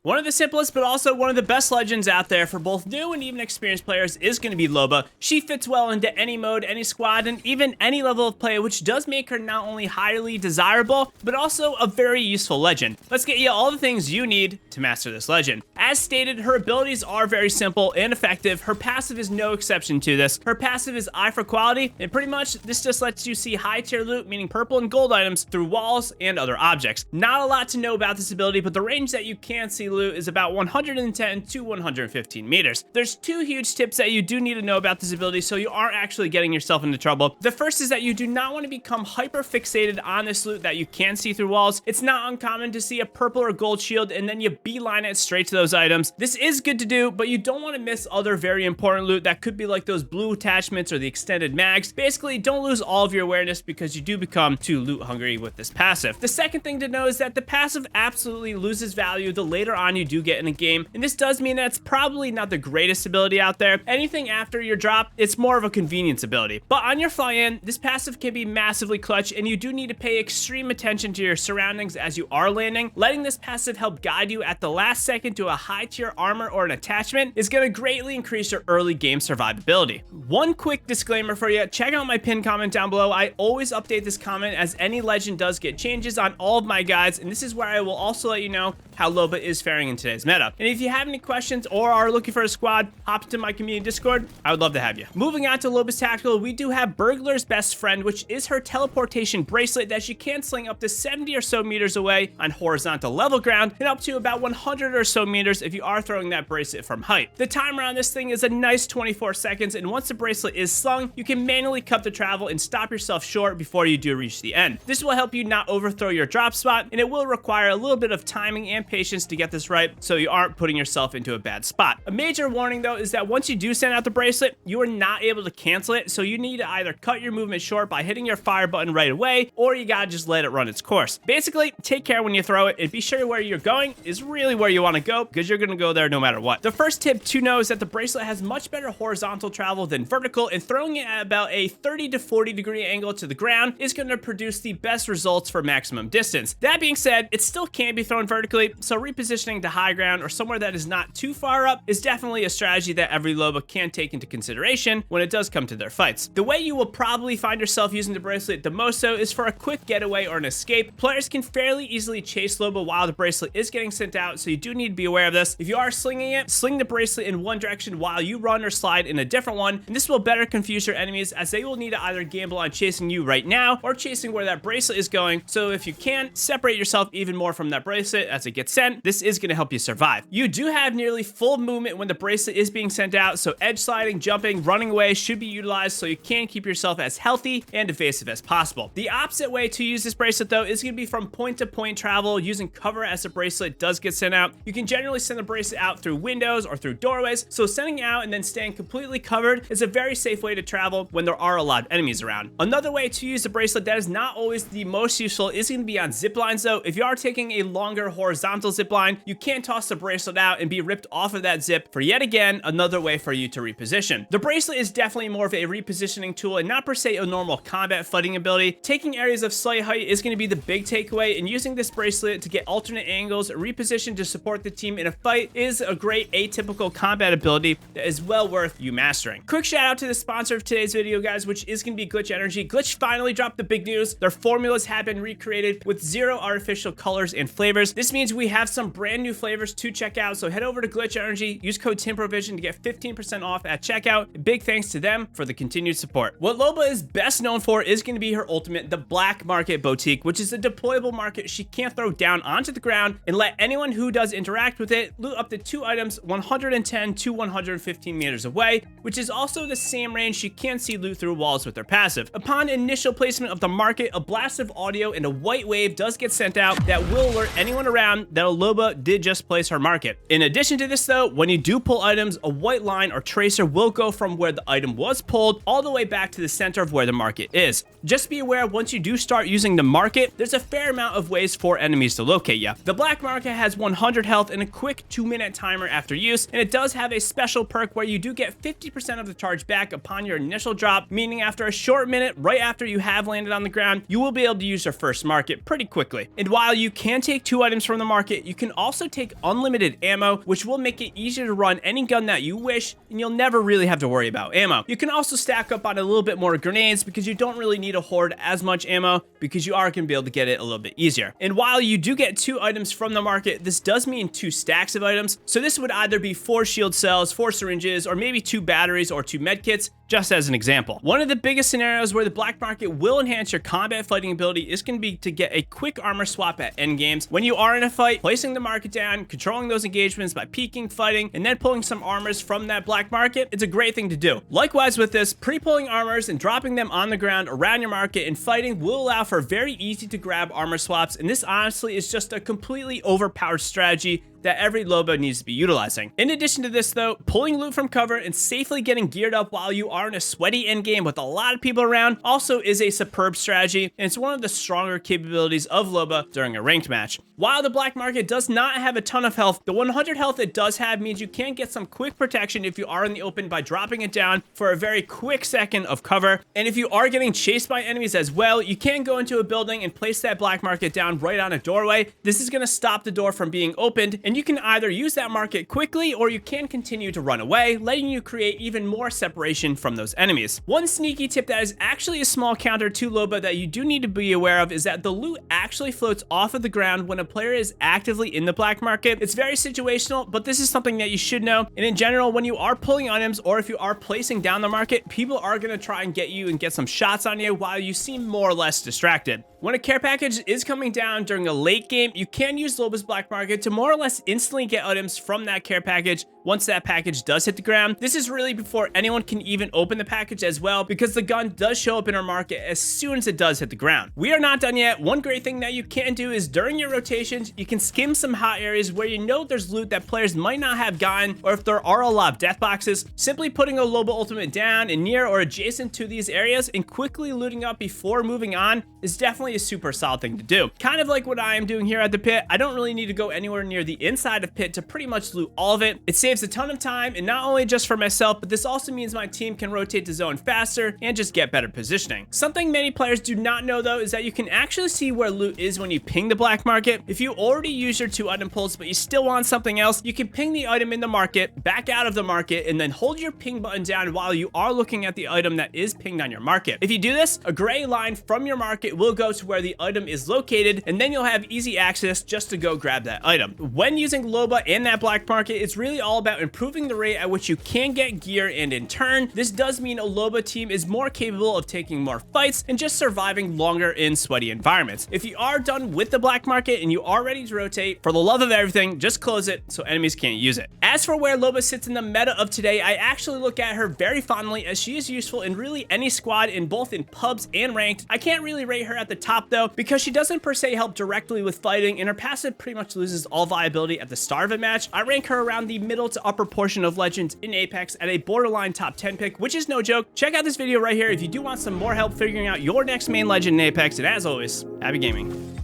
One of the simplest, but also one of the best legends out there for both new and even experienced players is going to be Loba. She fits well into any mode, any squad, and even any level of play, which does make her not only highly desirable, but also a very useful legend. Let's get you all the things you need to master this legend. As stated, her abilities are very simple and effective. Her passive is no exception to this. Her passive is Eye for Quality, and pretty much this just lets you see high tier loot, meaning purple and gold items, through walls and other objects. Not a lot to know about this ability, but the range that you can see loot is about 110 to 115 meters. There's two huge tips that you do need to know about this ability so you aren't actually getting yourself into trouble. The first is that you do not want to become hyper fixated on this loot that you can see through walls. It's not uncommon to see a purple or gold shield and then you beeline it straight to those items. This is good to do, but you don't want to miss other very important loot that could be like those blue attachments or the extended mags. Basically, don't lose all of your awareness because you do become too loot hungry with this passive. The second thing to know is that the passive absolutely loses value the later on you do get in a game, and this does mean that it's probably not the greatest ability out there. Anything after your drop, it's more of a convenience ability. But on your fly in, this passive can be massively clutch, and you do need to pay extreme attention to your surroundings as you are landing. Letting this passive help guide you at the last second to a high tier armor or an attachment is going to greatly increase your early game survivability. One quick disclaimer for you, check out my pinned comment down below. I always update this comment as any legend does get changes on all of my guides, and this is where I will also let you know how Loba is faring in today's meta. And if you have any questions or are looking for a squad, hop into my community Discord. I would love to have you. Moving on to Loba's tactical, we do have Burglar's Best Friend, which is her teleportation bracelet that she can sling up to 70 or so meters away on horizontal level ground and up to about 100 or so meters if you are throwing that bracelet from height. The timer on this thing is a nice 24 seconds, and once the bracelet is slung, you can manually cut the travel and stop yourself short before you do reach the end. This will help you not overthrow your drop spot, and it will require a little bit of timing and patience to get this right so you aren't putting yourself into a bad spot. A major warning though is that once you do send out the bracelet, you are not able to cancel it, so you need to either cut your movement short by hitting your fire button right away, or you gotta just let it run its course. Basically, take care when you throw it and be sure where you're going is really where you want to go, because you're gonna go there no matter what. The first tip to know is that the bracelet has much better horizontal travel than vertical, and throwing it at about a 30 to 40 degree angle to the ground is going to produce the best results for maximum distance. That being said, it still can be thrown vertically, so repositioning to high ground or somewhere that is not too far up is definitely a strategy that every Loba can take into consideration when it does come to their fights. The way you will probably find yourself using the bracelet the most so is for a quick getaway or an escape. Players can fairly easily chase Loba while the bracelet is getting sent out, so you do need to be aware of this. If you are slinging it, sling the bracelet in one direction while you run or slide in a different one, and this will better confuse your enemies as they will need to either gamble on chasing you right now or chasing where that bracelet is going. So if you can, separate yourself even more from that bracelet as it gets sent. This is going to help you survive. You do have nearly full movement when the bracelet is being sent out, so edge sliding, jumping, running away should be utilized so you can keep yourself as healthy and evasive as possible. The opposite way to use this bracelet though is going to be from point to point travel using cover as the bracelet does get sent out. You can generally send the bracelet out through windows or through doorways, so sending it out and then staying completely covered is a very safe way to travel when there are a lot of enemies around. Another way to use the bracelet that is not always the most useful is going to be on zip lines though. If you are taking a longer horizontal zip line, you can toss the bracelet out and be ripped off of that zip for yet again another way for you to reposition. The bracelet is definitely more of a repositioning tool and not per se a normal combat fighting ability. Taking areas of slight height is going to be the big takeaway, and using this bracelet to get alternate angles, reposition to support the team in a fight is a great atypical combat ability that is well worth you mastering. Quick shout out to the sponsor of today's video, guys, which is going to be Glitch Energy. Glitch finally dropped the big news. Their formulas have been recreated with 0 artificial colors and flavors. This means we have some brand new flavors to check out, so head over to Glitch Energy, use code TimProVision to get 15% off at checkout. Big thanks to them for the continued support. What Loba is best known for is going to be her ultimate, the Black Market Boutique, which is a deployable market she can throw down onto the ground and let anyone who does interact with it loot up to 2 items 110 to 115 meters away, which is also the same range she can see loot through walls with her passive. Upon initial placement of the market, a blast of audio and a white wave does get sent out that will alert anyone around that a Loba did just place her market. In addition to this though, when you do pull items, a white line or tracer will go from where the item was pulled all the way back to the center of where the market is. Just be aware, once you do start using the market, there's a fair amount of ways for enemies to locate you. The black market has 100 health and a quick 2-minute timer after use, and it does have a special perk where you do get 50% of the charge back upon your initial drop, meaning after a short minute, right after you have landed on the ground, you will be able to use your first market pretty quickly. And while you can take 2 items from the market, you can also also take unlimited ammo, which will make it easier to run any gun that you wish, and you'll never really have to worry about ammo. You can also stack up on a little bit more grenades because you don't really need to hoard as much ammo because you are going to be able to get it a little bit easier. And while you do get 2 items from the market, this does mean 2 stacks of items. So this would either be 4 shield cells, 4 syringes, or maybe 2 batteries or 2 medkits, just as an example. One of the biggest scenarios where the black market will enhance your combat fighting ability is going to be to get a quick armor swap at end games. When you are in a fight, placing the market down, controlling those engagements by peeking, fighting, and then pulling some armors from that black market, it's a great thing to do. Likewise with this, pre-pulling armors and dropping them on the ground around your market and fighting will allow for very easy to grab armor swaps, and this honestly is just a completely overpowered strategy that every Loba needs to be utilizing. In addition to this though, pulling loot from cover and safely getting geared up while you are in a sweaty end game with a lot of people around also is a superb strategy, and it's one of the stronger capabilities of Loba during a ranked match. While the black market does not have a ton of health, the 100 health it does have means you can get some quick protection if you are in the open by dropping it down for a very quick second of cover. And if you are getting chased by enemies as well, you can go into a building and place that black market down right on a doorway. This is going to stop the door from being opened, and you can either use that market quickly or you can continue to run away, letting you create even more separation from those enemies. One sneaky tip that is actually a small counter to Loba that you do need to be aware of is that the loot actually floats off of the ground when a player is actively in the black market. It's very situational, but this is something that you should know. And in general, when you are pulling items or if you are placing down the market, people are going to try and get you and get some shots on you while you seem more or less distracted. When a care package is coming down during a late game, you can use Loba's black market to more or less instantly get items from that care package once that package does hit the ground. This is really before anyone can even open the package as well, because the gun does show up in our market as soon as it does hit the ground. We are not done yet. One great thing that you can do is during your rotations, you can skim some hot areas where you know there's loot that players might not have gotten, or if there are a lot of death boxes, simply putting a Loba ultimate down and near or adjacent to these areas and quickly looting up before moving on is definitely a super solid thing to do. Kind of like what I am doing here at the pit. I don't really need to go anywhere near the inside of pit to pretty much loot all of it. It saves a ton of time, and not only just for myself, but this also means my team can rotate the zone faster and just get better positioning. Something many players do not know though is that you can actually see where loot is when you ping the black market. If you already use your 2 item pulls but you still want something else, you can ping the item in the market, back out of the market, and then hold your ping button down while you are looking at the item that is pinged on your market. If you do this, a gray line from your market will go to where the item is located, and then you'll have easy access just to go grab that item. When using Loba and that black market, it's really all about improving the rate at which you can get gear, and in turn, this does mean a Loba team is more capable of taking more fights and just surviving longer in sweaty environments. If you are done with the black market and you are ready to rotate, for the love of everything, just close it so enemies can't use it. As for where Loba sits in the meta of today, I actually look at her very fondly as she is useful in really any squad in both in pubs and ranked. I can't really rate her at the top though, because she doesn't per se help directly with fighting, and her passive pretty much loses all viability at the start of a match. I rank her around the middle to upper portion of Legends in Apex at a borderline top 10 pick, which is no joke. Check out this video right here if you do want some more help figuring out your next main Legend in Apex, and as always, happy gaming.